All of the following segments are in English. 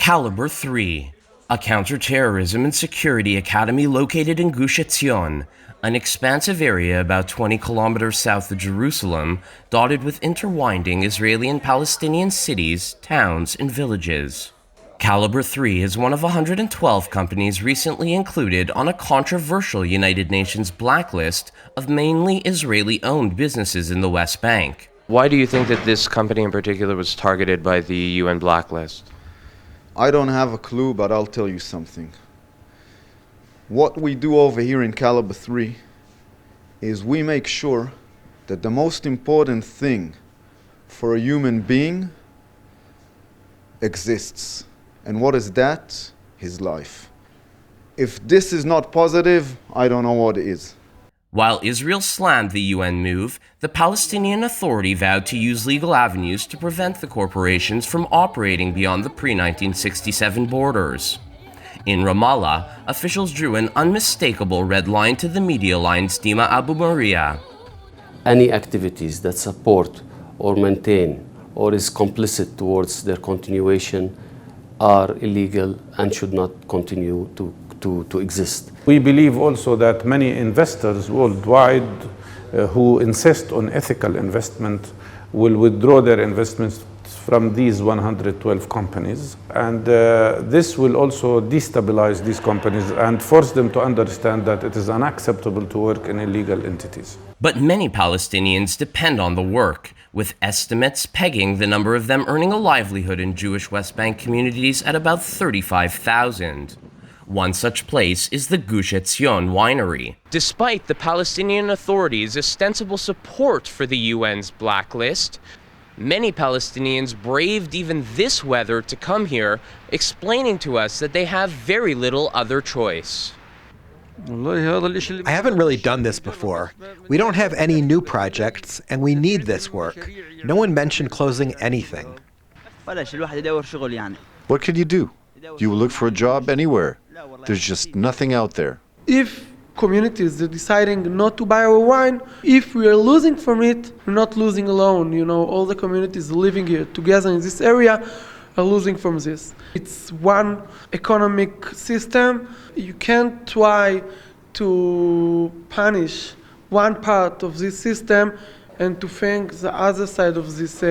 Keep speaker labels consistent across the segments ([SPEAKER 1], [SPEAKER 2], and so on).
[SPEAKER 1] Caliber 3, a counterterrorism and security academy located in Gush Etzion, an expansive area about 20 kilometers south of Jerusalem, dotted with interwinding Israeli and Palestinian cities, towns, and villages. Caliber 3 is one of 112 companies recently included on a controversial United Nations blacklist of mainly Israeli-owned businesses in the West Bank. Why do you think that this company in particular was targeted by the UN blacklist?
[SPEAKER 2] I don't have a clue, but I'll tell you something. What we do over here in Caliber 3 is we make sure that the most important thing for a human being exists. And what is that? His life. If this is not positive, I don't know what is.
[SPEAKER 1] While Israel slammed the UN move, the Palestinian Authority vowed to use legal avenues to prevent the corporations from operating beyond the pre-1967 borders. In Ramallah, officials drew an unmistakable red line to the media line's Dima Abu Maria.
[SPEAKER 3] Any activities that support or maintain or is complicit towards their continuation are illegal and should not continue to exist.
[SPEAKER 4] We believe also that many investors worldwide who insist on ethical investment will withdraw their investments from these 112 companies, and this will also destabilize these companies and force them to understand that it is unacceptable to work in illegal entities.
[SPEAKER 1] But many Palestinians depend on the work, with estimates pegging the number of them earning a livelihood in Jewish West Bank communities at about 35,000. One such place is the Gush Etzion winery. Despite the Palestinian Authority's ostensible support for the UN's blacklist, many Palestinians braved even this weather to come here, explaining to us that they have very little other choice.
[SPEAKER 5] I haven't really done this before. We don't have any new projects, and we need this work. No one mentioned closing anything.
[SPEAKER 6] What can you do? You will look for a job anywhere. There's just nothing out there.
[SPEAKER 7] If communities are deciding not to buy our wine, if we are losing from it, we're not losing alone. You know, all the communities living here together in this area are losing from this. It's one economic system. You can't try to punish one part of this system and to think the other side of this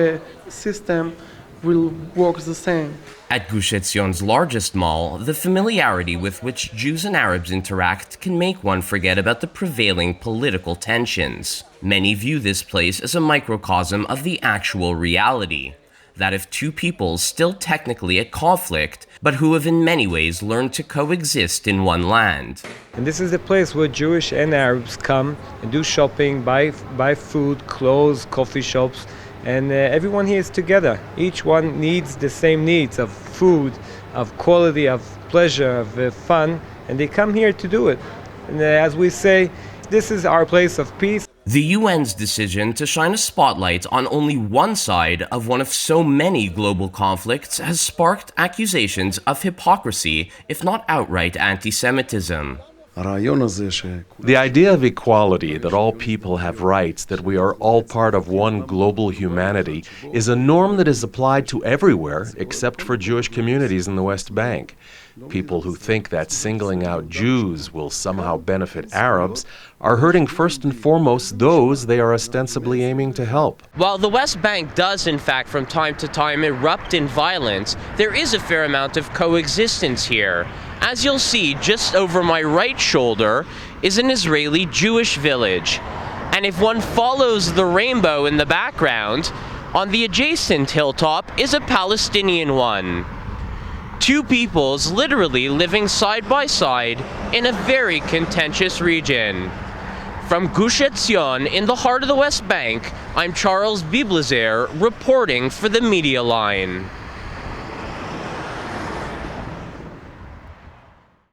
[SPEAKER 7] system will work the same.
[SPEAKER 1] At Gush Etzion's largest mall, the familiarity with which Jews and Arabs interact can make one forget about the prevailing political tensions. Many view this place as a microcosm of the actual reality, that of two peoples still technically at conflict, but who have in many ways learned to coexist in one land.
[SPEAKER 8] And this is the place where Jewish and Arabs come and do shopping, buy food, clothes, coffee shops, and everyone here is together. Each one needs the same needs of food, of quality, of pleasure, of fun, and they come here to do it. And as we say, this is our place of peace.
[SPEAKER 1] The UN's decision to shine a spotlight on only one side of one of so many global conflicts has sparked accusations of hypocrisy, if not outright anti-Semitism.
[SPEAKER 9] The idea of equality, that all people have rights, that we are all part of one global humanity, is a norm that is applied to everywhere except for Jewish communities in the West Bank. People who think that singling out Jews will somehow benefit Arabs are hurting first and foremost those they are ostensibly aiming to help.
[SPEAKER 1] While the West Bank does, in fact, from time to time erupt in violence, there is a fair amount of coexistence here. As you'll see, just over my right shoulder is an Israeli Jewish village. And if one follows the rainbow in the background, on the adjacent hilltop is a Palestinian one. Two peoples literally living side by side in a very contentious region. From Gush Etzion in the heart of the West Bank, I'm Charles Biblazer reporting for the Media Line.